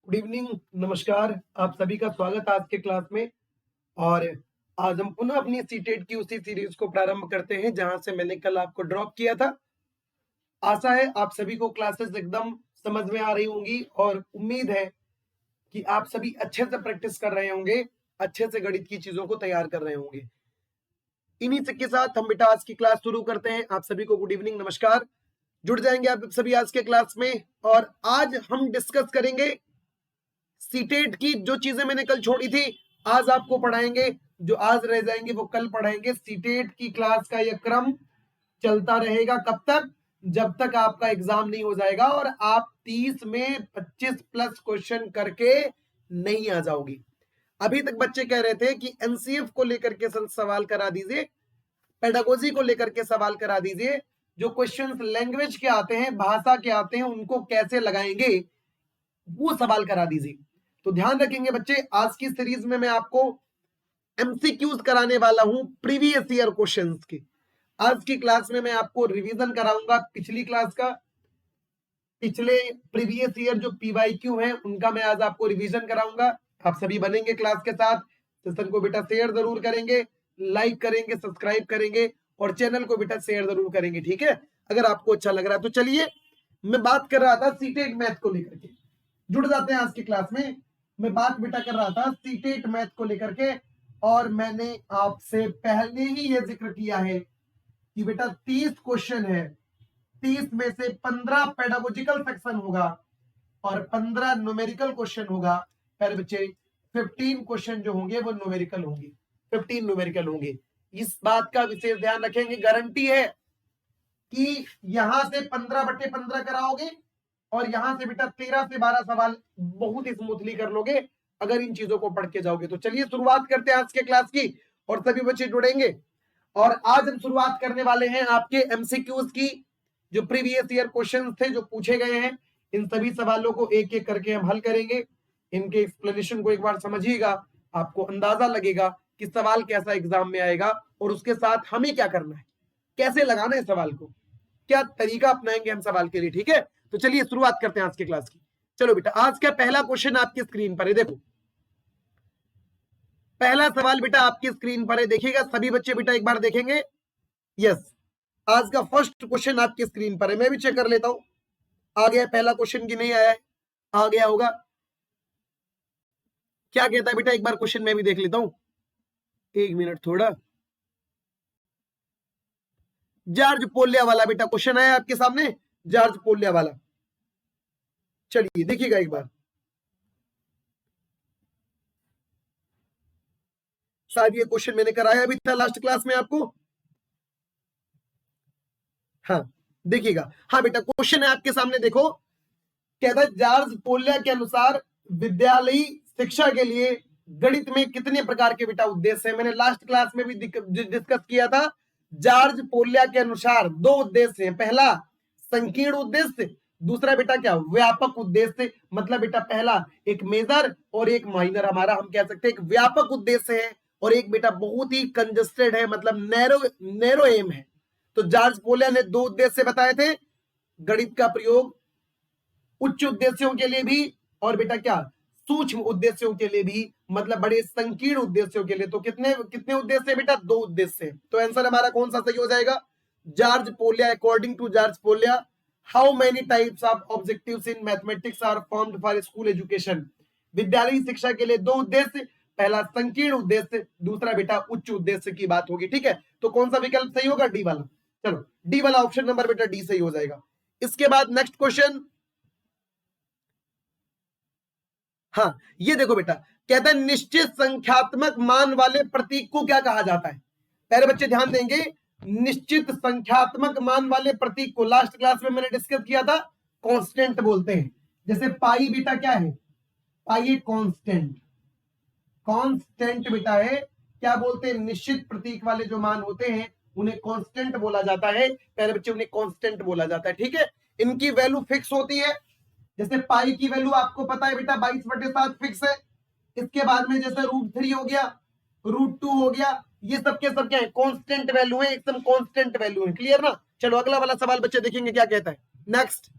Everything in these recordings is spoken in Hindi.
गुड इवनिंग, नमस्कार। आप सभी का स्वागत है आज के क्लास में। और आज हम पुनः अपनी सीटेट की उसी सीरीज को प्रारंभ करते हैं जहां से मैंने कल आपको ड्रॉप किया था। आशा है आप सभी को क्लासेस एकदम समझ में आ रही होंगी और उम्मीद है कि आप सभी अच्छे से प्रैक्टिस कर रहे होंगे, अच्छे से गणित की चीजों को तैयार कर रहे होंगे। इन्हीं के साथ हम बेटा आज की क्लास शुरू करते हैं। आप सभी को गुड इवनिंग, नमस्कार। जुड़ जाएंगे आप सभी आज के क्लास में और आज हम डिस्कस करेंगे सीटेट की जो चीजें मैंने कल छोड़ी थी आज आपको पढ़ाएंगे। जो आज रह जाएंगे वो कल पढ़ाएंगे। सीटेट की क्लास का यह क्रम चलता रहेगा कब तक? जब तक आपका एग्जाम नहीं हो जाएगा और आप 30 में 25 प्लस क्वेश्चन करके नहीं आ जाओगी। अभी तक बच्चे कह रहे थे कि एनसीएफ को लेकर के सवाल करा दीजिए, पेडागोजी को लेकर के सवाल करा दीजिए। जो क्वेश्चंस लैंग्वेज के आते हैं, भाषा के आते हैं, उनको कैसे लगाएंगे वो सवाल करा दीजिए। तो ध्यान रखेंगे बच्चे, आज की सीरीज में मैं आपको एमसीक्यूज कराने वाला हूं प्रीवियस ईयर क्वेश्चंस के। आज की क्लास में मैं आपको रिवीजन कराऊंगा पिछली क्लास का। पिछले प्रीवियस ईयर जो पीवाईक्यू है उनका मैं आज आपको रिवीजन कराऊंगा। आप सभी बनेंगे क्लास के साथ। सेशन को बेटा शेयर जरूर करेंगे, लाइक करेंगे, सब्सक्राइब करेंगे और चैनल को बेटा शेयर जरूर करेंगे, ठीक है? अगर आपको अच्छा लग रहा है तो चलिए, मैं बात कर रहा था सीटेट मैथ को लेकर के। जुड़ जाते हैं आज की क्लास में। मैं बात बेटा कर रहा था सीटेट मैथ को लेकर के और मैंने आपसे पहले ही यह जिक्र किया है कि बेटा 30 क्वेश्चन है। 30 में से 15 पेडागोजिकल सेक्शन होगा और 15 न्यूमेरिकल क्वेश्चन होगा। पर बच्चे 15 क्वेश्चन जो होंगे वो न्यूमेरिकल होंगे। 15 न्यूमेरिकल होंगे। इस बात का विशेष ध्यान रखेंगे। गारंटी है कि यहां से 15/15 कराओगे और यहां से बेटा 13 से 12 सवाल बहुत स्मूथली कर लोगे अगर इन चीजों को पढ़ के जाओगे। तो चलिए शुरुआत करते हैं आज के क्लास की और सभी बच्चे जुड़ेंगे। और आज हम शुरुआत करने वाले हैं आपके एमसीक्यूज की। जो प्रीवियस ईयर क्वेश्चंस थे जो पूछे गए हैं, इन सभी सवालों को एक एक करके हम हल करेंगे। इनके एक्सप्लेनेशन को एक बार समझिएगा, आपको अंदाजा लगेगा कि सवाल कैसा एग्जाम में आएगा और उसके साथ हमें क्या करना है, कैसे लगाना है सवाल को, क्या तरीका अपनाएंगे हम सवाल के लिए, ठीक है? तो चलिए शुरुआत करते हैं आज की क्लास की। चलो बेटा, आज का पहला क्वेश्चन आपकी स्क्रीन पर है। देखो, पहला सवाल बेटा आपकी स्क्रीन पर है, देखिएगा सभी बच्चे बेटा एक बार देखेंगे। यस, आज का फर्स्ट क्वेश्चन आपकी स्क्रीन पर है। मैं भी चेक कर लेता हूं आ गया पहला क्वेश्चन की नहीं आया है। आ गया होगा, क्या कहता है बेटा? एक बार क्वेश्चन मैं भी देख लेता हूं, एक मिनट थोड़ा। जॉर्ज पोलिया वाला बेटा क्वेश्चन आया आपके सामने, जॉर्ज पोलिया वाला। चलिए देखिएगा एक बार। शायद ये क्वेश्चन मैंने कराया भी था लास्ट क्लास में आपको। हाँ देखिएगा, हाँ बेटा क्वेश्चन है आपके सामने, देखो। कहता है जॉर्ज पोलिया के अनुसार विद्यालयी शिक्षा के लिए गणित में कितने प्रकार के बेटा उद्देश्य है? मैंने लास्ट क्लास में भी डिस्कस किया था। जॉर्ज पोलिया के अनुसार दो उद्देश्य हैं। पहला संकीर्ण उद्देश्य, दूसरा बेटा क्या? व्यापक उद्देश्य। मतलब बेटा पहला एक मेजर और एक माइनर, हमारा हम कह सकते हैं एक व्यापक उद्देश्य है और एक बेटा बहुत ही कंजस्टेड है, मतलब नैरो एम है। तो जॉर्ज पोलिया ने दो उद्देश्य बताए थे, गणित का प्रयोग उच्च उद्देश्यों के लिए भी और बेटा क्या सूक्ष्म उद्देश्यों के लिए भी, मतलब बड़े संकीर्ण उद्देश्यों के लिए। तो कितने कितने उद्देश्य है बेटा? दो उद्देश्य। तो आंसर हमारा कौन सा सही हो जाएगा? George Polya, according to George Polya, how many types of objectives in mathematics are formed for school education? विद्यालयी शिक्षा के लिए दो उद्देश्य, पहला संकीर्ण उद्देश्य, दूसरा बेटा उच्च उद्देश्य की बात होगी, ठीक है? तो कौन सा विकल्प सही होगा? डी वाला। चलो डी वाला ऑप्शन नंबर बेटा डी सही हो जाएगा। इसके बाद नेक्स्ट क्वेश्चन, हाँ ये देखो बेटा, कहता है निश्चित संख्यात्मक मान वाले प्रतीक को क्या कहा जाता है? पहले बच्चे ध्यान देंगे, निश्चित संख्यात्मक मान वाले प्रतीक को लास्ट क्लास में मैंने डिस्कस किया था, कांस्टेंट बोलते हैं। जैसे पाई बेटा क्या है? पाई एक कांस्टेंट, कांस्टेंट बेटा है। क्या बोलते हैं? निश्चित प्रतीक वाले जो मान होते हैं उन्हें कांस्टेंट बोला जाता है। पहले बच्चे उन्हें कांस्टेंट बोला जाता है, ठीक है? इनकी वैल्यू फिक्स होती है। जैसे पाई की वैल्यू आपको पता है बेटा 22/7 फिक्स है। इसके बाद में जैसे √3 हो गया, √2 हो गया, ये सब के सब क्या है? कांस्टेंट वैल्यू है, एकदम कांस्टेंट वैल्यू है। क्लियर ना? चलो अगला वाला सवाल बच्चे देखेंगे क्या कहता है। नेक्स्ट,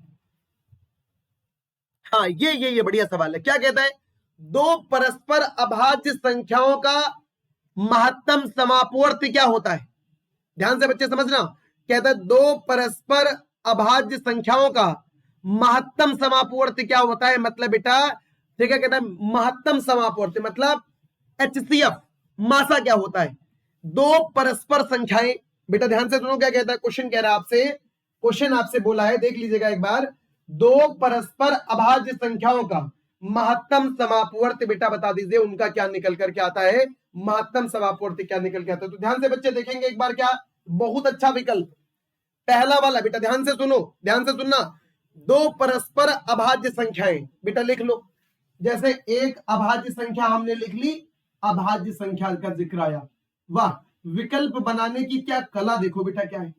हाँ, ये बढ़िया सवाल है। क्या कहता है? दो परस्पर अभाज्य संख्याओं का महत्तम समापवर्ती क्या होता है? ध्यान से बच्चे समझना। कहता है दो परस्पर अभाज्य संख्याओं का महत्तम समापवर्ती क्या होता है? मतलब बेटा ठीक है, कहता है महत्तम समापवर्ती मतलब HCF मासा क्या होता है? दो परस्पर संख्याएं, बेटा ध्यान से सुनो क्या कहता है। क्वेश्चन कह रहा है आपसे, क्वेश्चन आपसे बोला है, देख लीजिएगा एक बार। दो परस्पर अभाज्य संख्याओं का महत्तम समापवर्ती बेटा बता दीजिए उनका क्या निकल करके आता है, महत्तम समापवर्ती क्या निकल के आता है। तो ध्यान से बच्चे देखेंगे एक बार, क्या बहुत अच्छा विकल्प पहला वाला। बेटा ध्यान से सुनो, ध्यान से सुनना। दो परस्पर अभाज्य संख्याएं बेटा लिख लो। जैसे एक अभाज्य संख्या हमने लिख ली, अभाज्य संख्या का जिक्र आया। वाह, विकल्प बनाने की क्या कला देखो बेटा, क्या है,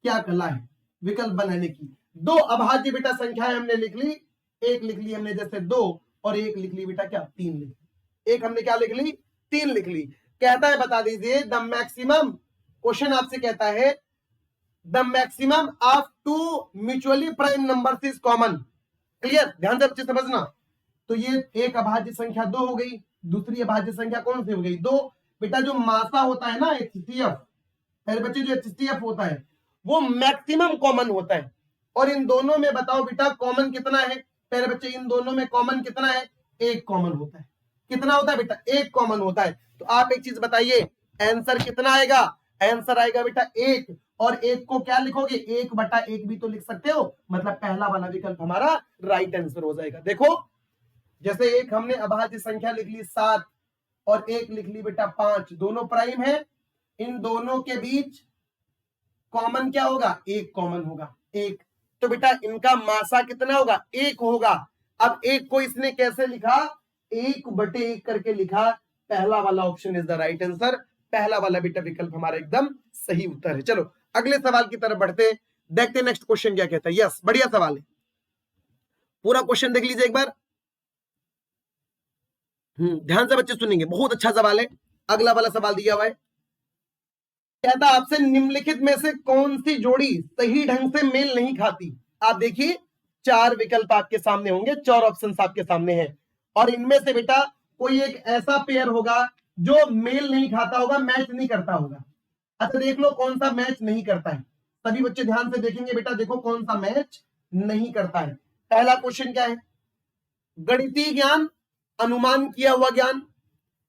क्या कला है विकल्प बनाने की। दो अभाज्य बेटा संख्याएं हमने लिख ली, एक लिख ली हमने जैसे दो, और एक लिख ली बेटा क्या, तीन लिख ली। एक हमने क्या लिख ली, तीन लिख ली। कहता है बता दीजिए द मैक्सिमम, क्वेश्चन आपसे कहता है the maximum of two mutually prime numbers is common. Clear, ध्यान से अच्छे समझना। तो ये एक अभाज्य संख्या दो हो गई, दूसरी अभाज्य संख्या कौन सी हो गई, दो। बेटा जो मासा होता है ना HCF, मेरे बच्चे जो HCF होता है वो मैक्सिमम कॉमन होता है। और इन दोनों में बताओ बेटा कॉमन कितना है, मेरे बच्चे इन दोनों में कॉमन कितना है, एक कॉमन होता है। कितना होता है बेटा, एक कॉमन होता है। तो आप एक चीज बताइए, आंसर कितना आएगा, आंसर आएगा बेटा एक। और एक को क्या लिखोगे, 1/1 भी तो लिख सकते हो, मतलब पहला वाला विकल्प हमारा राइट आंसर हो जाएगा। देखो जैसे एक हमने अभाज्य संख्या लिख ली 7 और एक लिख ली बेटा 5, दोनों प्राइम है, इन दोनों के बीच कॉमन क्या होगा, एक कॉमन होगा, एक। तो बेटा इनका मासा कितना होगा, एक होगा। अब एक को इसने कैसे लिखा, 1/1 करके लिखा। पहला वाला option is the right answer, पहला वाला बेटा विकल्प हमारा एकदम सही उत्तर है। चलो अगले सवाल की तरफ बढ़ते, देखते नेक्स्ट क्वेश्चन क्या कहता है। यस, बढ़िया सवाल है, पूरा क्वेश्चन देख लीजिए एक बार। ध्यान से बच्चे सुनेंगे, बहुत अच्छा सवाल है। अगला वाला सवाल दिया हुआ है, कहता आपसे निम्नलिखित में से कौन सी जोड़ी सही ढंग से मेल नहीं खाती। आप देखिए चार विकल्प आपके सामने होंगे, चार ऑप्शंस आपके सामने हैं, और इनमें से बेटा कोई एक ऐसा पेयर होगा जो मेल नहीं खाता होगा, मैच नहीं करता होगा। अच्छा देख लो कौन सा मैच नहीं करता है, सभी बच्चे ध्यान से देखेंगे बेटा, देखो कौन सा मैच नहीं करता है। पहला क्वेश्चन क्या है, गणितीय ज्ञान, अनुमान किया हुआ ज्ञान।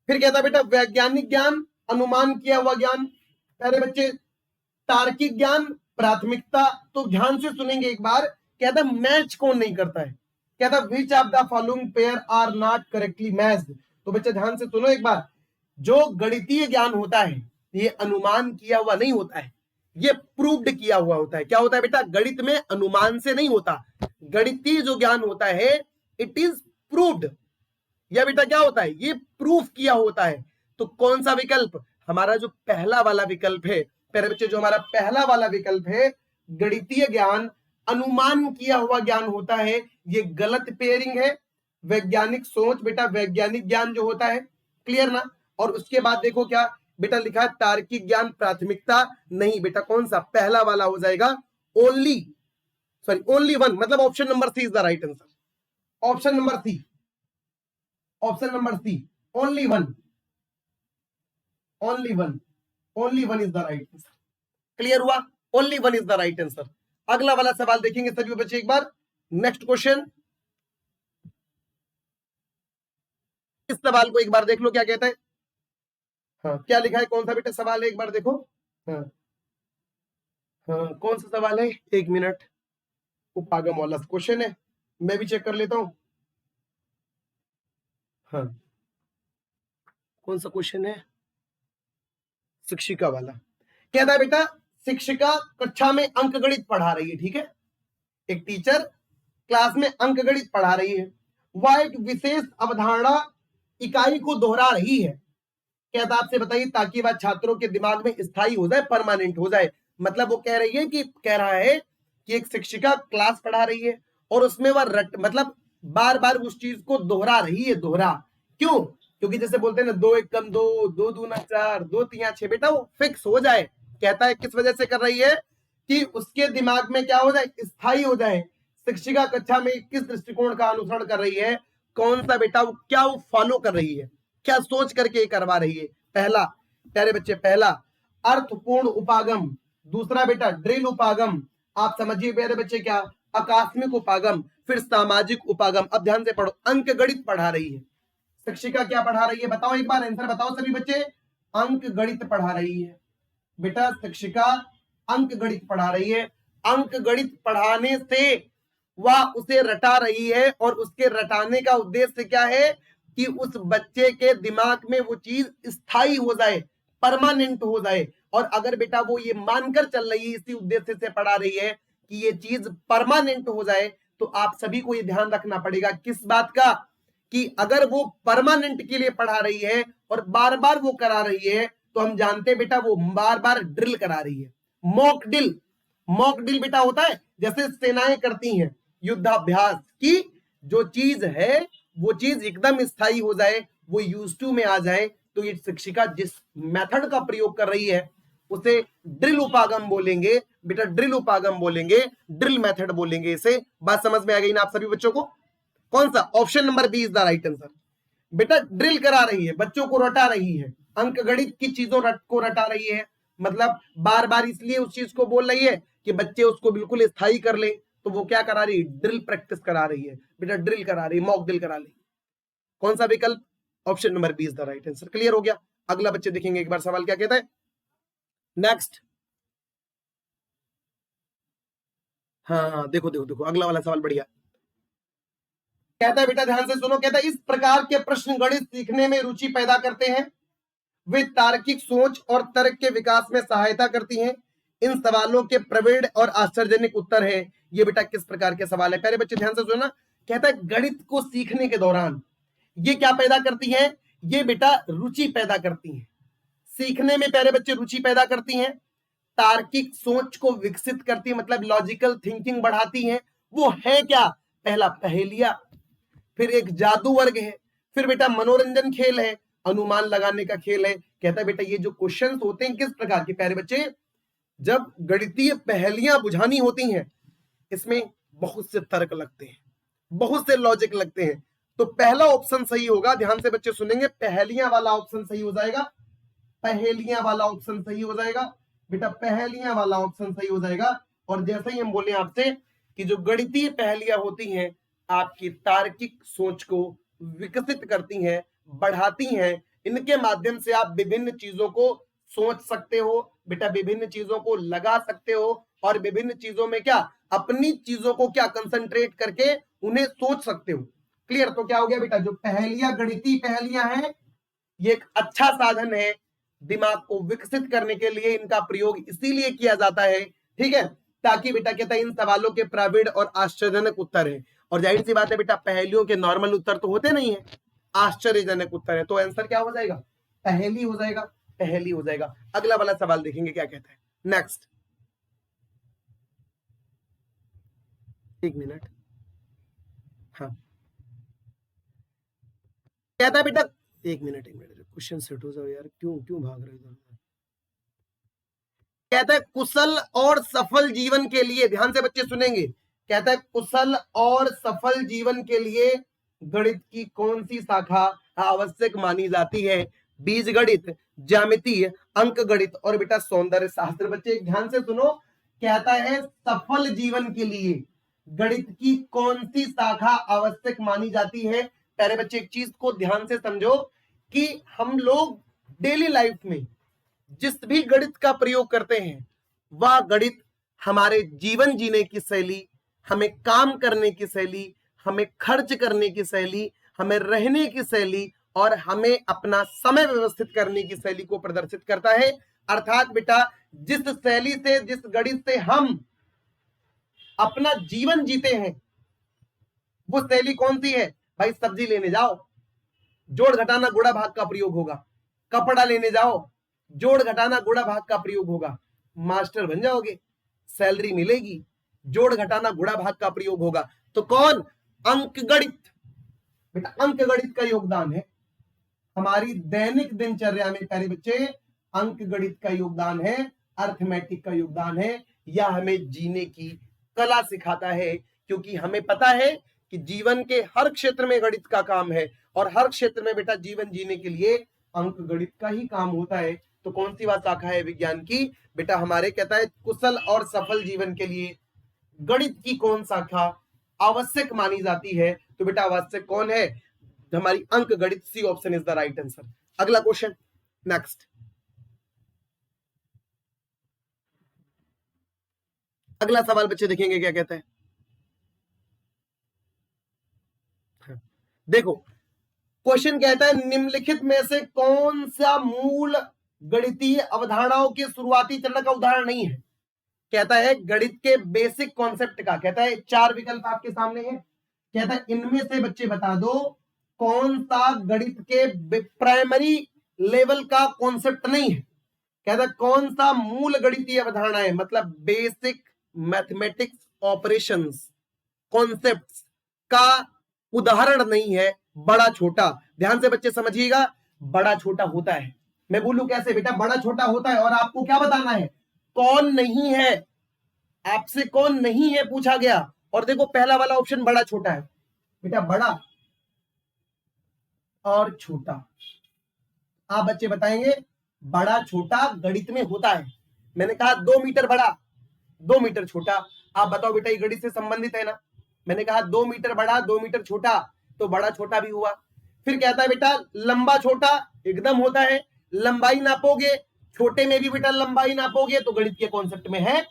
फिर कहता बेटा वैज्ञानिक ज्ञान, अनुमान किया हुआ ज्ञान। पहले बच्चे तार्किक ज्ञान, प्राथमिकता। तो ध्यान से सुनेंगे एक बार, कहता मैच कौन नहीं करता है, कहता which of the following pair are not correctly matched. तो बच्चे ध्यान से सुनो एक बार, जो गणितीय ज्ञान होता है ये अनुमान किया हुआ नहीं होता है, ये प्रूव्ड किया हुआ होता है। क्या होता है बेटा, गणित में अनुमान से नहीं होता, गणितीय जो ज्ञान होता है इट इज प्रूव्ड, या बेटा क्या होता है, ये प्रूफ किया होता है। तो कौन सा विकल्प, हमारा जो पहला वाला विकल्प है, प्यारे बच्चे जो हमारा पहला वाला विकल्प है, गणितीय ज्ञान अनुमान किया हुआ ज्ञान होता है, ये गलत पेयरिंग है। वैज्ञानिक सोच बेटा वैज्ञानिक ज्ञान जो होता है, क्लियर ना। और उसके बाद देखो क्या बेटा लिखा है, तार्किक ज्ञान प्राथमिकता नहीं बेटा, कौन सा पहला वाला हो जाएगा, ओनली वन, मतलब option number C is the right answer. Option number C, option number C, only one, only one, only one is the right answer. Clear हुआ, only one is the right answer. अगला वाला सवाल देखेंगे सभी बच्चे एक बार, नेक्स्ट क्वेश्चन। इस सवाल को एक बार देख लो क्या कहता है। हाँ क्या लिखा है, कौन सा बेटा सवाल है, एक बार देखो। हाँ हाँ कौन सा सवाल है, एक मिनट, वो पागम वाला क्वेश्चन है, मैं भी चेक कर लेता हूं। हाँ कौन सा क्वेश्चन है, शिक्षिका वाला। कहता है बेटा शिक्षिका कक्षा में अंकगणित पढ़ा रही है, ठीक है, एक टीचर क्लास में अंकगणित पढ़ा रही है, वह एक विशेष अवधारणा इकाई को दोहरा रही है। कहता आपसे बताइए ताकि वह छात्रों के दिमाग में स्थायी हो जाए, परमानेंट हो जाए। मतलब वो कह रही है कि कह रहा है कि एक शिक्षिका क्लास पढ़ा रही है और उसमें वह मतलब बार बार उस चीज को दोहरा रही है, दोहरा क्यों, क्योंकि जैसे बोलते हैं ना 2 1 कम 2, 2 दूना 4, 2 3 6 बेटा वो फिक्स हो जाए। कहता है किस वजह से कर रही है, कि उसके दिमाग में क्या हो जाए, स्थायी हो जाए, शिक्षिका कक्षा में किस दृष्टिकोण का अनुसरण कर रही है, कौन सा बेटा क्या वो फॉलो कर रही है, क्या सोच करके करवा रही है। पहला प्यारे बच्चे, पहला अर्थपूर्ण उपागम, दूसरा बेटा ड्रिल उपागम, आप समझिए प्यारे बच्चे क्या, आकस्मिक उपागम, फिर सामाजिक उपागम। अब ध्यान से पढ़ो, अंक गणित पढ़ा रही है शिक्षिका, क्या पढ़ा रही है बताओ, एक बार आंसर बताओ सभी बच्चे। अंक गणित पढ़ा रही है बेटा शिक्षिका, अंक गणित पढ़ा रही है। अंक गणित पढ़ाने से वह उसे रटा रही है, और उसके रटाने का उद्देश्य क्या है कि उस बच्चे के दिमाग में वो चीज स्थायी हो जाए, परमानेंट हो जाए। और अगर बेटा वो ये मानकर चल रही है, इसी उद्देश्य से पढ़ा रही है कि ये चीज परमानेंट हो जाए, तो आप सभी को ये ध्यान रखना पड़ेगा किस बात का, कि अगर वो परमानेंट के लिए पढ़ा रही है और बार बार वो करा रही है, तो हम जानते हैं बेटा वो बार बार ड्रिल करा रही है। मॉक ड्रिल, मॉक ड्रिल बेटा होता है जैसे सेनाएं करती हैं युद्धाभ्यास की, जो चीज है वो चीज एकदम स्थायी हो जाए, वो यूज टू में आ जाए। तो ये शिक्षिका जिस मेथड का प्रयोग कर रही है उसे ड्रिल उपागम बोलेंगे बेटा, ड्रिल उपागम बोलेंगे, ड्रिल मेथड बोलेंगे इसे। बात समझ में आ गई ना आप सभी बच्चों को? कौन सा? Option number B is the right answer. बेटा ड्रिल करा रही है, बच्चों को रटा रही है, अंक गणित की चीजों को रटा रही है, मतलब बार बार इसलिए उस चीज को बोल रही है कि बच्चे उसको बिल्कुल स्थायी कर ले। तो वो क्या करा रही है? ड्रिल प्रैक्टिस करा रही है बेटा, ड्रिल करा रही है, मॉक ड्रिल करा रही है। कौन सा विकल्प? Option number B is the right answer. Clear हो गया? अगला बच्चे देखेंगे एक बार सवाल क्या कहता है। नेक्स्ट, हाँ देखो देखो देखो, अगला वाला सवाल बढ़िया कहता है बेटा, ध्यान से सुनो। कहता है इस प्रकार के प्रश्न गणित सीखने में रुचि पैदा करते हैं, वे तार्किक सोच और तर्क के विकास में सहायता करती हैं। इन सवालों के प्रवीण और आश्चर्यजनक उत्तर है। ये बेटा किस प्रकार के सवाल है? प्यारे बच्चे ध्यान से सुनना। कहता है गणित को सीखने के दौरान ये क्या पैदा करती है? ये बेटा रुचि पैदा करती है सीखने में, प्यारे बच्चे रुचि पैदा करती हैं, तार्किक सोच को विकसित करती है, मतलब लॉजिकल थिंकिंग बढ़ाती है। वो है क्या? पहला पहेलियां, फिर एक जादू वर्ग है, फिर बेटा मनोरंजन खेल है, अनुमान लगाने का खेल है। कहता है बेटा ये जो क्वेश्चंस होते हैं किस प्रकार के? प्यारे बच्चे जब गणितीय पहेलियां बुझानी होती हैं, इसमें बहुत से तर्क लगते हैं, बहुत से लॉजिक लगते हैं। तो पहला ऑप्शन सही होगा, ध्यान से बच्चे सुनेंगे, पहेलियां वाला ऑप्शन सही हो जाएगा, पहेलियां वाला ऑप्शन सही हो जाएगा बेटा, पहेलियां वाला ऑप्शन सही हो जाएगा। और जैसे ही हम बोले आपसे कि जो गणितीय पहेलियां होती हैं आपकी तार्किक सोच को विकसित करती हैं, बढ़ाती हैं, इनके माध्यम से आप विभिन्न चीजों को सोच सकते हो बेटा, विभिन्न चीजों को लगा सकते हो, और विभिन्न चीजों में क्या अपनी चीजों को क्या कंसंट्रेट करके उन्हें सोच सकते हो। क्लियर? तो क्या हो गया बेटा, जो पहेलियां गणितीय पहेलियां हैं ये एक अच्छा साधन है दिमाग को विकसित करने के लिए, इनका प्रयोग इसीलिए किया जाता है, ठीक है, ताकि बेटा कहता है इन सवालों के प्रावीण्य और आश्चर्यजनक उत्तर है। और जाहिर सी बात है बेटा पहेलियों के नॉर्मल उत्तर तो होते नहीं है, आश्चर्यजनक उत्तर है, तो आंसर क्या हो जाएगा? पहेली हो जाएगा, पहेली हो जाएगा। अगला वाला सवाल देखेंगे क्या कहता है। नेक्स्ट, एक मिनट, हाँ कहता है बेटा, एक मिनट क्वेश्चन सेट हो जाओ यार, क्यों क्यों भाग रहे हो? कहता है कुशल और सफल जीवन के लिए, ध्यान से बच्चे सुनेंगे, कहता है कुशल और सफल जीवन के लिए गणित की कौन सी शाखा आवश्यक मानी जाती है? बीज गणित, ज्यामिति, अंक गणित और बेटा सौंदर्य शास्त्र। बच्चे ध्यान से सुनो, कहता है सफल जीवन के लिए गणित की कौन सी शाखा आवश्यक मानी जाती है। प्यारे बच्चे एक चीज को ध्यान से समझो कि हम लोग डेली लाइफ में जिस भी गणित का प्रयोग करते हैं वह गणित हमारे जीवन जीने की शैली, हमें काम करने की शैली, हमें खर्च करने की शैली, हमें रहने की शैली और हमें अपना समय व्यवस्थित करने की शैली को प्रदर्शित करता है। अर्थात बेटा जिस शैली से, जिस गणित से हम अपना जीवन जीते हैं वो शैली कौन सी है? भाई सब्जी लेने जाओ, जोड़ घटाना गुणा भाग का प्रयोग होगा। कपड़ा लेने जाओ, जोड़ घटाना गुणा भाग का प्रयोग होगा। मास्टर बन जाओगे, सैलरी मिलेगी, जोड़ घटाना गुणा भाग का प्रयोग होगा। तो कौन? अंक गणित। बेटा अंक गणित का योगदान है हमारी दैनिक दिनचर्या में, प्यारे बच्चे अंक गणित का योगदान है, अर्थमेटिक का योगदान है, या हमें जीने की कला सिखाता है क्योंकि हमें पता है कि जीवन के हर क्षेत्र में गणित का काम है और हर क्षेत्र में बेटा जीवन जीने के लिए अंक गणित का ही काम होता है। तो कौन सी बात शाखा है विज्ञान की बेटा हमारे कहता है कुशल और सफल जीवन के लिए गणित की कौन शाखा आवश्यक मानी जाती है? तो बेटा आवश्यक कौन है? हमारी अंक गणित। C option is the right answer. अगला क्वेश्चन नेक्स्ट। अगला सवाल बच्चे देखेंगे क्या कहता है। देखो क्वेश्चन कहता है निम्नलिखित में से कौन सा मूल गणितीय अवधारणाओं के शुरुआती चरण का उदाहरण नहीं है? कहता है गणित के बेसिक कॉन्सेप्ट का। कहता है 4 विकल्प आपके सामने है। कहता है इनमें से बच्चे बता दो कौन सा गणित के प्राइमरी लेवल का कॉन्सेप्ट नहीं है। कहता है कौन सा मूल गणितीय अवधारणा है, मतलब बेसिक मैथमेटिक्स ऑपरेशंस कॉन्सेप्ट्स का उदाहरण नहीं है बड़ा छोटा। ध्यान से बच्चे समझिएगा, बड़ा छोटा होता है। मैं बोलूं कैसे बेटा? बड़ा छोटा होता है और आपको क्या बताना है? कौन नहीं है, आपसे कौन नहीं है पूछा गया। और देखो पहला वाला ऑप्शन बड़ा छोटा है बेटा, बड़ा और छोटा। आप बच्चे बताएंगे बड़ा छोटा गणित में होता है। मैंने कहा 2 मीटर बड़ा 2 मीटर छोटा। आप बताओ बेटा ये गणित से संबंधित है ना? मैंने कहा 2 मीटर बड़ा 2 मीटर छोटा, तो बड़ा छोटा भी हुआ। फिर कहता है बेटा लंबा छोटा एकदम होता है, लंबाई नापोगे छोटे में भी बेटा लंबाई नापोगे तो गणित के कॉन्सेप्ट में है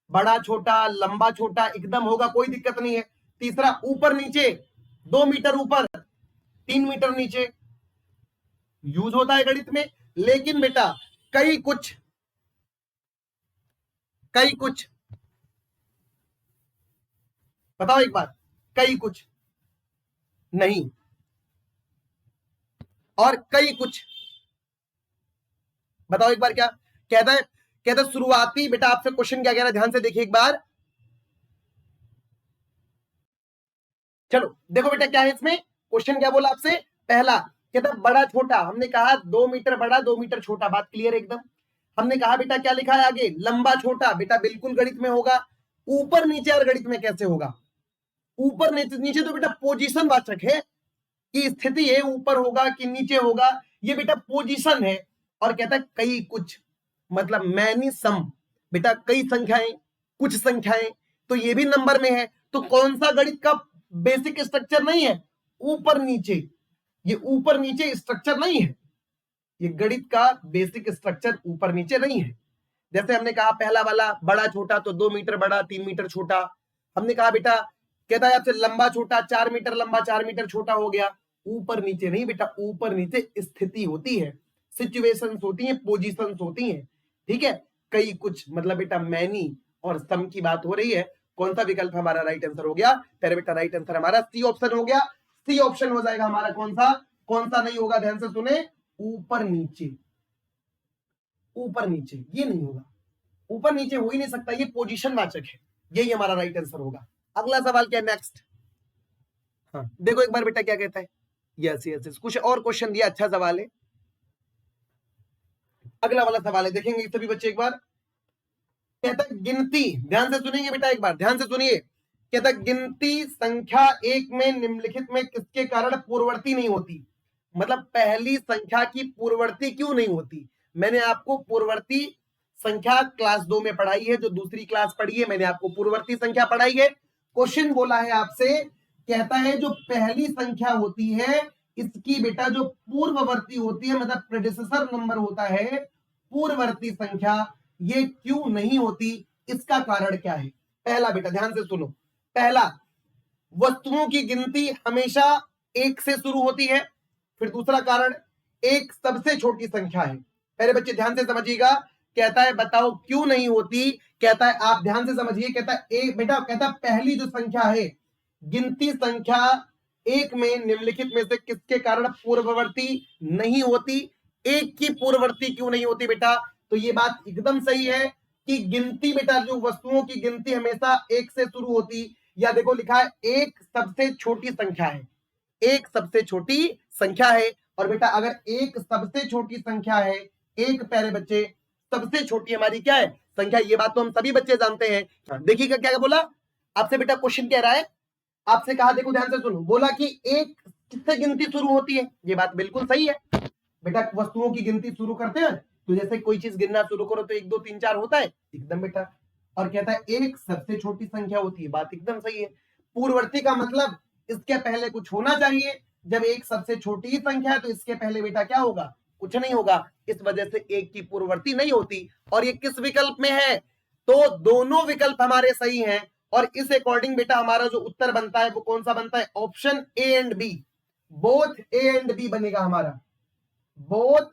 बड़ा छोटा लंबा छोटा एकदम होगा, कोई दिक्कत नहीं है। तीसरा ऊपर नीचे 2 मीटर ऊपर 3 मीटर नीचे यूज होता है गणित में। लेकिन बेटा कई कुछ बताओ एक बार, कई कुछ नहीं और कई कुछ बताओ एक बार क्या कहता है? कहता है शुरुआती बेटा आपसे क्वेश्चन क्या कह रहा है, ध्यान से देखिए एक बार। चलो देखो बेटा क्या है इसमें क्वेश्चन, क्या बोला आपसे? पहला कहता है बड़ा छोटा, हमने कहा 2 मीटर बड़ा 2 मीटर छोटा, बात क्लियर एकदम। हमने कहा बेटा क्या लिखा है आगे? लंबा छोटा, बेटा बिल्कुल गणित में होगा। ऊपर नीचे और गणित में कैसे होगा? ऊपर नीचे तो बेटा पोजीशन वाचक है कि स्थिति है, ऊपर होगा कि नीचे होगा, ये बेटा पोजीशन है। और कहता है कई कुछ, मतलब मैनी सम, बेटा कई संख्याएं कुछ संख्याएं, तो ये भी नंबर में है। तो कौन सा गणित का बेसिक स्ट्रक्चर नहीं है? ऊपर नीचे। ये ऊपर नीचे स्ट्रक्चर नहीं है, ये गणित का बेसिक स्ट्रक्चर ऊपर नीचे नहीं है। जैसे हमने कहा पहला वाला बड़ा छोटा, तो 2 मीटर बड़ा 3 मीटर छोटा। हमने कहा बेटा कहता है आपसे लंबा छोटा 4 मीटर लंबा 4 मीटर छोटा हो गया। ऊपर नीचे नहीं बेटा, ऊपर नीचे स्थिति होती है, सिचुएशंस होती हैं, पोजीशंस होती हैं। ठीक है, कई कुछ मतलब बेटा मैनी और सम की बात हो रही है। कौन सा विकल्प हमारा राइट आंसर हो गया? तेरे बेटा राइट आंसर हमारा सी ऑप्शन हो गया। सी ऑप्शन हो जाएगा हमारा। कौन सा नहीं होगा? ध्यान से सुने, ऊपर नीचे। ऊपर नीचे ये नहीं होगा, ऊपर नीचे हो ही नहीं सकता, ये पोजीशन वाचक है। यही हमारा राइट आंसर होगा। अगला सवाल क्या है नेक्स्ट? हाँ देखो एक बार बेटा क्या कहता है। यस यस यस, कुछ और क्वेश्चन दिया, अच्छा सवाल है। अगला वाला सवाल है, देखेंगे सभी बच्चे एक बार। कहता है गिनती, ध्यान से सुनेंगे बेटा एक बार, ध्यान से सुनिए। कहता है गिनती संख्या 1 में निम्नलिखित में किसके कारण पूर्ववर्ती नहीं होती? मतलब पहली संख्या की पूर्ववर्ती क्यों नहीं होती? मैंने आपको पूर्ववर्ती संख्या क्लास 2 में पढ़ाई है, जो दूसरी क्लास पढ़ी है मैंने आपको पूर्ववर्ती संख्या पढ़ाई है। क्वेश्चन बोला है आपसे, कहता है जो पहली संख्या होती है इसकी बेटा जो पूर्ववर्ती होती है, मतलब प्रेडिसेसर नंबर होता है, पूर्ववर्ती संख्या, ये क्यों नहीं होती? इसका कारण क्या है? पहला बेटा ध्यान से सुनो, पहला वस्तुओं की गिनती हमेशा 1 से शुरू होती है। फिर दूसरा कारण, एक सबसे छोटी संख्या है। पहले बच्चे ध्यान से समझिएगा, कहता है बताओ क्यों नहीं होती? कहता है आप ध्यान से समझिए, कहता है एक बेटा, कहता है पहली जो संख्या है गिनती संख्या 1 में निम्नलिखित में से किसके कारण पूर्ववर्ती नहीं होती? 1 की पूर्ववर्ती क्यों नहीं होती बेटा? तो ये बात एकदम सही है कि गिनती बेटा जो वस्तुओं की गिनती हमेशा 1 से शुरू होती, या देखो लिखा है एक सबसे छोटी संख्या है, एक सबसे छोटी संख्या है। और बेटा अगर एक सबसे छोटी संख्या है, एक प्यारे बच्चे सबसे छोटी हमारी क्या है? संख्या। ये बात तो हम सभी बच्चे जानते हैं। देखिएगा क्या बोला, आपसे बेटा क्वेश्चन कह रहा है, आपसे कहा, देखो ध्यान से सुनो, बोला कि एक किससे गिनती शुरू होती है, ये बात बिल्कुल सही है बेटा, वस्तुओं की गिनती शुरू करते हैं तो जैसे कोई चीज गिनना शुरू करो तो 1 2 3 4 होता है, एकदम बेटा। और कहता है एक सबसे छोटी संख्या होती है, बात एकदम सही है। पूर्ववर्ती का मतलब इसके पहले कुछ होना चाहिए, जब एक सबसे छोटी ही संख्या है तो इसके पहले बेटा क्या होगा, कुछ नहीं होगा, इस वजह से एक की पूर्ववर्ती नहीं होती। और ये किस विकल्प में है, तो दोनों विकल्प हमारे सही हैं, और इस अकॉर्डिंग बेटा हमारा जो उत्तर बनता है वो कौन सा बनता है, option A and B, both A and B बनेगा हमारा, बोथ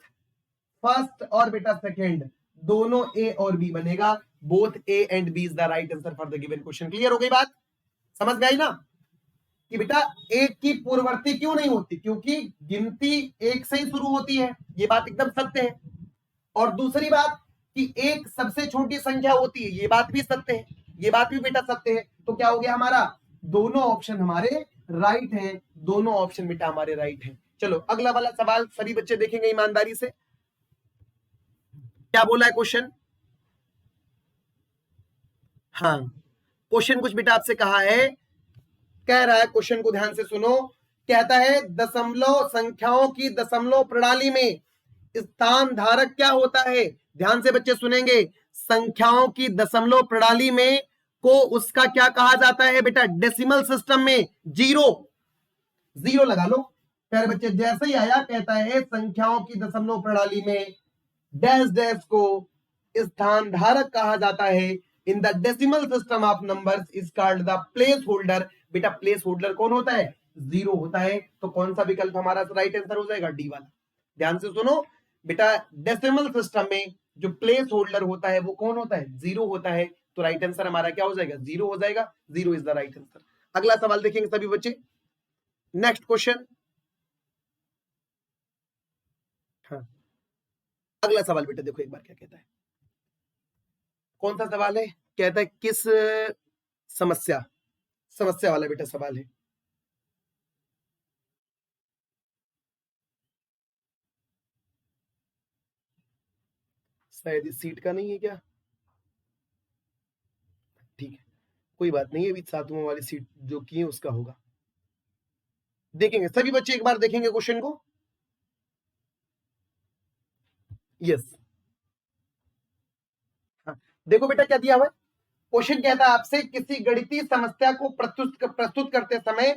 फर्स्ट और बेटा सेकेंड, दोनों ए और बी बनेगा, both A and B is the right answer for the given question. Clear हो गई बात, समझ में आई ना, कि बेटा एक की पूर्ववर्ती क्यों नहीं होती, क्योंकि गिनती एक से ही शुरू होती है, ये बात एकदम सत्य है। और दूसरी बात कि एक सबसे छोटी संख्या होती है, ये बात भी सत्य है, ये बात भी बेटा सत्य है। तो क्या हो गया हमारा, दोनों ऑप्शन हमारे राइट हैं, दोनों ऑप्शन बेटा हमारे राइट हैं। चलो अगला वाला सवाल सभी बच्चे देखेंगे ईमानदारी से, क्या बोला है क्वेश्चन। हाँ, क्वेश्चन कुछ बेटा आपसे कहा है, कह रहा है, क्वेश्चन को ध्यान से सुनो, कहता है दशमलव संख्याओं की दशमलव प्रणाली में स्थान धारक क्या होता है, ध्यान से बच्चे सुनेंगे, संख्याओं की दशमलव प्रणाली में को उसका क्या कहा जाता है बेटा, डेसिमल सिस्टम में जीरो, जीरो लगा लो प्यारे बच्चे, जैसे ही आया कहता है संख्याओं की दशमलव प्रणाली में डैश डैश को स्थान धारक कहा जाता है, in the decimal system of numbers is called the place holder. बेटा प्लेस होल्डर कौन होता है, जीरो होता है, तो कौन सा विकल्प हमारा राइट आंसर हो जाएगा, डी वाला। ध्यान से सुनो बेटा, डेसिमल सिस्टम में जो प्लेस होल्डर होता है वो कौन होता है, जीरो होता है, तो राइट आंसर हमारा क्या हो जाएगा, जीरो हो जाएगा, zero is the right answer. अगला सवाल देखेंगे सभी बच्चे, नेक्स्ट क्वेश्चन। हाँ, अगला सवाल बेटा देखो एक बार क्या कहता है, कौन सा सवाल है, कहता है किस समस्या, समस्या वाला बेटा सवाल है। शायद इस सीट का नहीं है क्या, ठीक है कोई बात नहीं, अभी 7वां वाली सीट जो की है उसका होगा, देखेंगे सभी बच्चे एक बार देखेंगे क्वेश्चन को। यस, हाँ, देखो बेटा क्या दिया हुआ है, क्वेश्चन कहता है आपसे किसी गणितीय समस्या को प्रस्तुत करते समय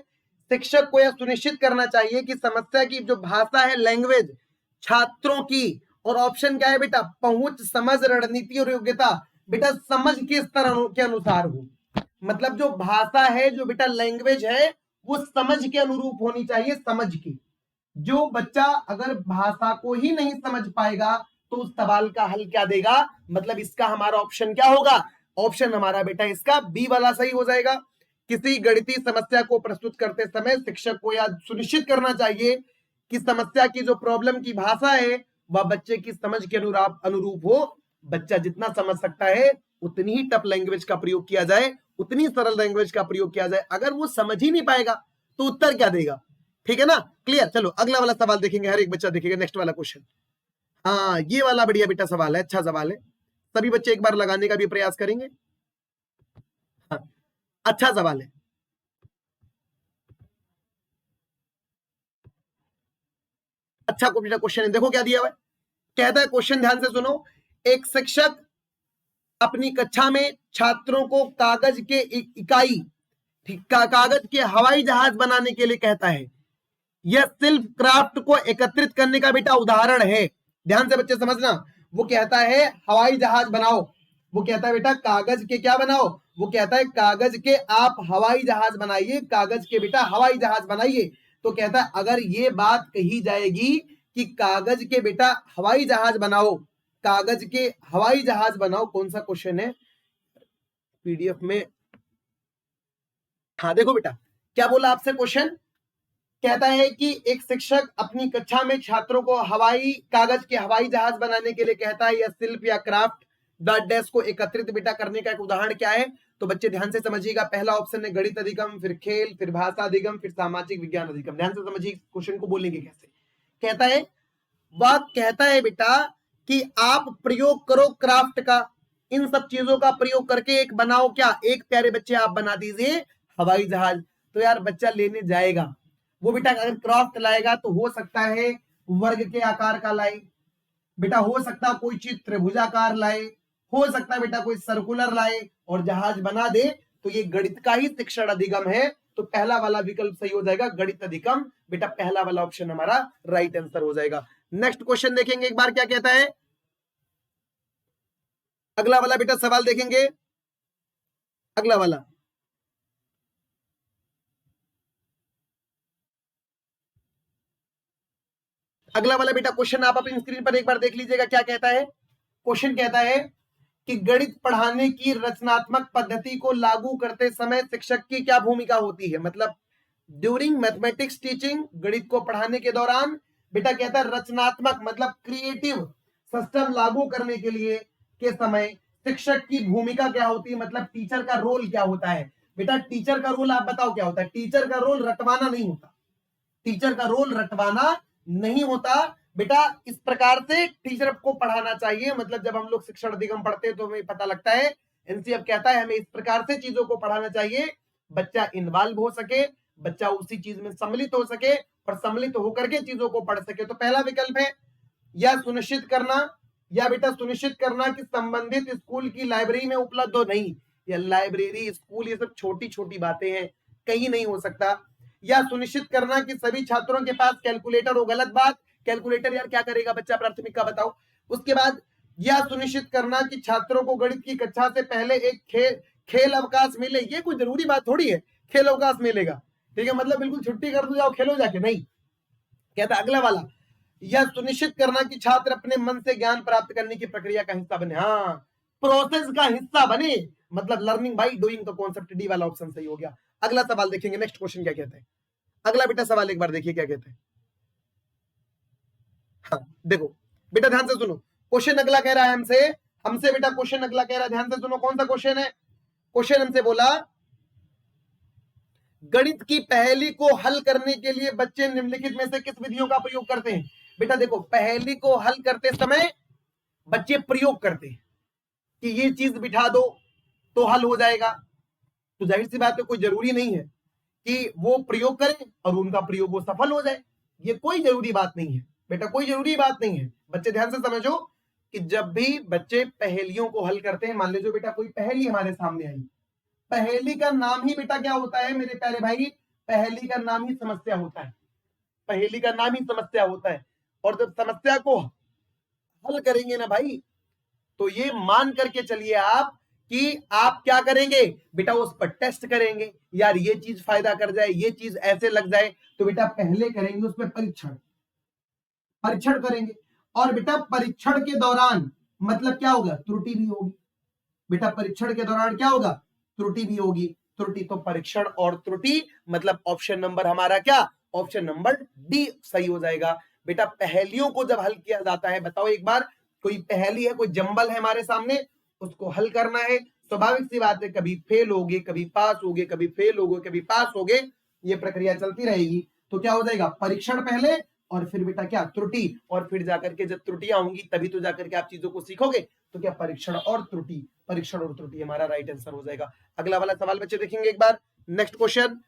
शिक्षक को यह सुनिश्चित करना चाहिए कि समस्या की जो भाषा है, लैंग्वेज, छात्रों की, और ऑप्शन क्या है बेटा, पहुंच, समझ, रणनीति और योग्यता, बेटा समझ के स्तर के अनुसार हो, मतलब जो भाषा है, जो बेटा लैंग्वेज है, वो समझ के अनुरूप होनी चाहिए, समझ की। जो बच्चा अगर भाषा को ही नहीं समझ पाएगा तो उस सवाल का हल क्या देगा, मतलब इसका हमारा ऑप्शन क्या होगा, ऑप्शन हमारा बेटा इसका बी वाला सही हो जाएगा। किसी गणितीय समस्या को प्रस्तुत करते समय शिक्षक को यह सुनिश्चित करना चाहिए कि समस्या की जो प्रॉब्लम की भाषा है वह बच्चे की समझ के अनुरूप हो, बच्चा जितना समझ सकता है उतनी ही टफ लैंग्वेज का प्रयोग किया जाए, उतनी सरल लैंग्वेज का प्रयोग किया जाए, अगर वो समझ ही नहीं पाएगा तो उत्तर क्या देगा, ठीक है ना, क्लियर। चलो अगला वाला सवाल देखेंगे, हर एक बच्चा देखेगा नेक्स्ट वाला क्वेश्चन। हाँ, ये वाला बढ़िया बेटा सवाल है, अच्छा सवाल है, सभी बच्चे एक बार लगाने का भी प्रयास करेंगे। हाँ, अच्छा सवाल है, अच्छा क्वेश्चन है, देखो क्या दिया हुआ है, कहता है क्वेश्चन ध्यान से सुनो, एक शिक्षक अपनी कक्षा में छात्रों को कागज के इकाई, कागज के हवाई जहाज बनाने के लिए कहता है, यह सिर्फ क्राफ्ट को एकत्रित करने का बेटा उदाहरण है, ध्यान से बच्चे समझना, वो कहता है हवाई जहाज बनाओ, वो कहता है बेटा कागज के क्या बनाओ, वो कहता है कागज के आप हवाई जहाज बनाइए, कागज के बेटा हवाई जहाज बनाइए। तो कहता है अगर ये बात कही जाएगी कि कागज के बेटा हवाई जहाज बनाओ, कागज के हवाई जहाज बनाओ, कौन सा क्वेश्चन है पीडीएफ में, हाँ देखो बेटा क्या बोला आपसे क्वेश्चन, कहता है कि एक शिक्षक अपनी कक्षा में छात्रों को कागज के हवाई जहाज बनाने के लिए कहता है, या शिल्प या क्राफ्ट द डैश को एकत्रित बेटा करने का एक उदाहरण क्या है, तो बच्चे ध्यान से समझिएगा, पहला ऑप्शन है गणित अधिगम, फिर खेल, फिर भाषा अधिगम, फिर सामाजिक विज्ञान अधिगम। ध्यान से समझिए क्वेश्चन को बोलेंगे कैसे, कहता है वह कहता है बेटा कि आप प्रयोग करो क्राफ्ट का, इन सब चीजों का प्रयोग करके एक बनाओ क्या, एक प्यारे बच्चे आप बना दीजिए हवाई जहाज। तो यार बच्चा लेने जाएगा, वो बेटा अगर क्रॉफ्ट लाएगा तो हो सकता है वर्ग के आकार का लाए बेटा, हो सकता है कोई चीज त्रिभुजाकार लाए, हो सकता है बेटा कोई सर्कुलर लाए और जहाज बना दे। तो ये गणित का ही शिक्षण अधिगम है। तो पहला वाला विकल्प सही हो जाएगा, गणित अधिगम। बेटा पहला वाला ऑप्शन हमारा राइट आंसर हो जाएगा। नेक्स्ट क्वेश्चन देखेंगे एक बार क्या कहता है, अगला वाला बेटा सवाल देखेंगे, अगला वाला बेटा क्वेश्चन आप अपनी स्क्रीन पर एक बार देख लीजिएगा क्या कहता है। क्वेश्चन कहता है कि गणित पढ़ाने की रचनात्मक पद्धति को लागू करते समय शिक्षक की क्या भूमिका होती है। मतलब ड्यूरिंग मैथमेटिक्स टीचिंग, गणित को पढ़ाने के दौरान बेटा कहता है रचनात्मक मतलब क्रिएटिव सिस्टम लागू करने के लिए के समय शिक्षक की भूमिका क्या होती है, मतलब टीचर का रोल क्या होता है। बेटा टीचर का रोल आप बताओ क्या होता है। टीचर का रोल रटवाना नहीं होता, टीचर का रोल रटवाना नहीं होता बेटा। इस प्रकार से टीचर को पढ़ाना चाहिए। मतलब जब हम लोग शिक्षण अधिगम पढ़ते हैं तो हमें पता लगता है, एनसीएफ कहता है हमें इस प्रकार से चीजों को पढ़ाना चाहिए, बच्चा इन्वॉल्व हो सके, बच्चा उसी चीज में सम्मिलित हो सके और सम्मिलित होकर के चीजों को पढ़ सके। तो पहला विकल्प है या सुनिश्चित करना, या बेटा सुनिश्चित करना कि संबंधित स्कूल की लाइब्रेरी में उपलब्ध हो। नहीं, या लाइब्रेरी स्कूल ये सब छोटी छोटी बातें हैं, कहीं नहीं हो सकता। या सुनिश्चित करना कि सभी छात्रों के पास कैलकुलेटर हो। गलत बात, कैलकुलेटर यार क्या करेगा बच्चा, प्राथमिक का बताओ। उसके बाद या सुनिश्चित करना कि छात्रों को गणित की कक्षा से पहले एक खेल अवकाश मिले। ये कोई जरूरी बात थोड़ी है खेल अवकाश मिलेगा, ठीक है, मतलब बिल्कुल छुट्टी कर दो जाओ खेलो जाके, नहीं। कहता अगला वाला, यह सुनिश्चित करना कि छात्र अपने मन से ज्ञान प्राप्त करने की प्रक्रिया का हिस्सा बने। हाँ, प्रोसेस का हिस्सा बने, मतलब लर्निंग बाय डूइंग। तो कॉन्सेप्ट डी वाला ऑप्शन सही हो गया। अगला सवाल देखेंगे, नेक्स्ट क्वेश्चन क्या कहते हैं। अगला बेटा सवाल एक बार देखिए क्या कहते हैं। हाँ देखो बेटा ध्यान से सुनो, क्वेश्चन अगला कह रहा है हमसे बेटा क्वेश्चन अगला कह रहा है, ध्यान से सुनो कौन सा क्वेश्चन है। क्वेश्चन हमसे बोला गणित की पहेली को हल करने के लिए बच्चे निम्नलिखित में से किस विधियों का प्रयोग करते हैं। बेटा देखो पहेली को हल करते समय बच्चे प्रयोग करते हैं कि ये चीज बिठा दो तो हल हो जाएगा। तो जाहिर सी बात है कोई जरूरी नहीं है कि वो प्रयोग करें और उनका प्रयोग वो सफल हो जाए, ये कोई जरूरी बात नहीं है बेटा, कोई जरूरी बात नहीं है। बच्चे ध्यान से समझो कि जब भी बच्चे पहेलियों को हल करते हैं, मान लीजिए बेटा कोई पहेली हमारे सामने आई, पहेली का नाम ही बेटा क्या होता है मेरे प्यारे भाई, पहेली का नाम ही समस्या होता है। पहेली का नाम ही समस्या होता है। और जब समस्या को हल करेंगे ना भाई, तो ये मान करके चलिए आप कि आप क्या करेंगे बेटा, उस पर टेस्ट करेंगे, यार ये चीज फायदा कर जाए, ये चीज ऐसे लग जाए। तो बेटा पहले करेंगे उस पर परीक्षण करेंगे। और बेटा परीक्षण के दौरान मतलब क्या होगा, त्रुटि भी होगी। बेटा परीक्षण के दौरान क्या होगा, त्रुटि भी होगी। त्रुटि तो परीक्षण और त्रुटि मतलब ऑप्शन नंबर हमारा क्या, ऑप्शन नंबर डी सही हो जाएगा। बेटा पहेलियों को जब हल किया जाता है, बताओ एक बार, कोई पहेली है, कोई जंबल है हमारे सामने, उसको हल करना है, स्वाभाविक सी बात है कभी फेल होगे, कभी पास होगे, कभी फेल होगे, कभी पास होगे, ये प्रक्रिया चलती रहेगी। तो क्या हो जाएगा, परीक्षण पहले और फिर बेटा क्या, त्रुटि, और फिर जाकर के जब त्रुटियां होंगी तभी तो जाकर के आप चीजों को सीखोगे। तो क्या परीक्षण और त्रुटि, परीक्षण और त्रुटि हमारा राइट आंसर हो जाएगा। अगला वाला सवाल बच्चे देखेंगे एक बार, नेक्स्ट क्वेश्चन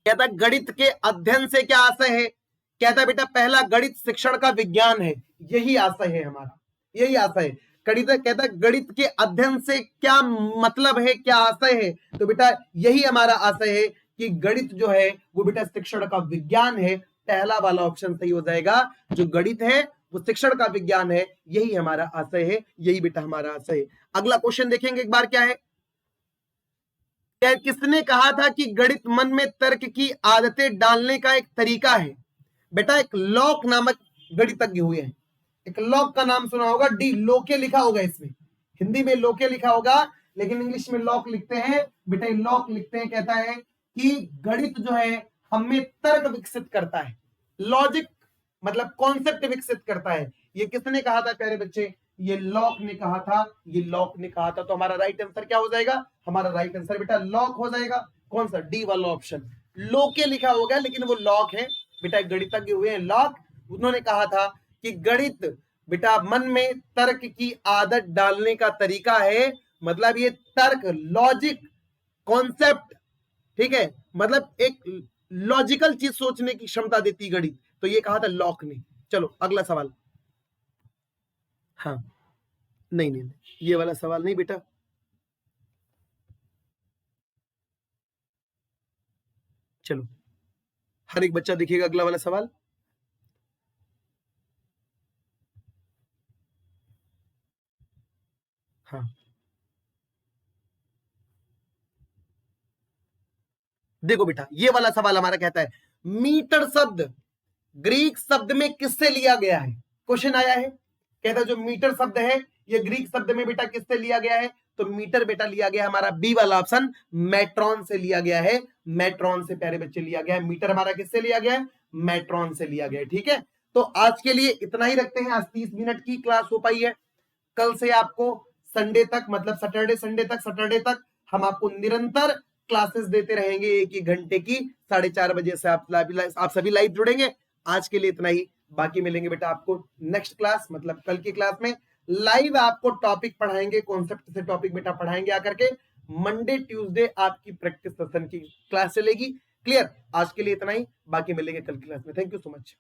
कहता है गणित के अध्ययन से क्या आशय है। कहता है बेटा पहला, गणित शिक्षण का विज्ञान है, यही आशय है हमारा, यही आशय है। गणित कहता है गणित के अध्ययन से क्या मतलब है, क्या आशय है। तो बेटा यही हमारा आशय है कि गणित जो है वो बेटा शिक्षण का विज्ञान है। पहला वाला ऑप्शन सही हो जाएगा, जो गणित है वो शिक्षण का विज्ञान है, यही हमारा आशय है, यही बेटा हमारा आशय है। अगला क्वेश्चन देखेंगे एक बार क्या है, किसने कहा था कि गणित मन में तर्क की आदतें डालने का एक तरीका है। बेटा एक लॉक नामक गणितज्ञ हुए हैं, एक लॉक का नाम सुना होगा, डी लोके लिखा होगा, इसमें हिंदी में लोके लिखा होगा लेकिन इंग्लिश में लॉक लिखते हैं। बेटा लॉक लिखते हैं, कहता है कि गणित जो है हमें तर्क विकसित करता है, लॉजिक मतलब कॉन्सेप्ट विकसित करता है। ये किसने कहा था प्यारे बच्चे, ये लॉक ने कहा था, ये लॉक ने कहा था। तो हमारा राइट आंसर क्या हो जाएगा, हमारा राइट आंसर बेटा लॉक हो जाएगा। कौन सा, डी वाला ऑप्शन, लोके लिखा होगा लेकिन वो लॉक है। बेटा गणितज्ञ हुए हैं लॉक, उन्होंने कहा था कि गणित बेटा मन में तर्क की आदत डालने का तरीका है, मतलब ये तर्क, लॉजिक, कॉन्सेप्ट, ठीक है, मतलब एक लॉजिकल चीज सोचने की क्षमता देती घड़ी। तो ये कहा था लॉक ने। चलो अगला सवाल। हाँ, नहीं नहीं नहीं, ये वाला सवाल नहीं बेटा। चलो हर एक बच्चा देखिएगा अगला वाला सवाल। हाँ, देखो बेटा ये वाला सवाल हमारा कहता है मीटर शब्द ग्रीक शब्द में किससे लिया गया है। क्वेश्चन आया है, कहता है जो मीटर शब्द है ये ग्रीक शब्द में बेटा किससे लिया गया है। तो मीटर बेटा लिया गया हमारा बी वाला ऑप्शन, मेट्रॉन से लिया गया है। मेट्रॉन से प्यारे बच्चे लिया गया है। मीटर हमारा किससे लिया गया है, मेट्रॉन से लिया गया है। ठीक है, तो आज के लिए इतना ही रखते हैं। आज 30 मिनट की क्लास हो पाई है। कल से आपको संडे तक, मतलब सैटरडे संडे तक, सैटरडे तक हम आपको निरंतर क्लासेस देते रहेंगे, एक एक घंटे की। 4:30 बजे से आप सभी लाइव जुड़ेंगे। आज के लिए इतना ही, बाकी मिलेंगे बेटा आपको नेक्स्ट क्लास, मतलब कल की क्लास में लाइव आपको टॉपिक पढ़ाएंगे, कॉन्सेप्ट से टॉपिक बेटा पढ़ाएंगे आकर के। मंडे ट्यूसडे आपकी प्रैक्टिस सेशन की क्लास चलेगी। क्लियर, आज के लिए इतना ही, बाकी मिलेंगे कल की क्लास में। Thank you so much.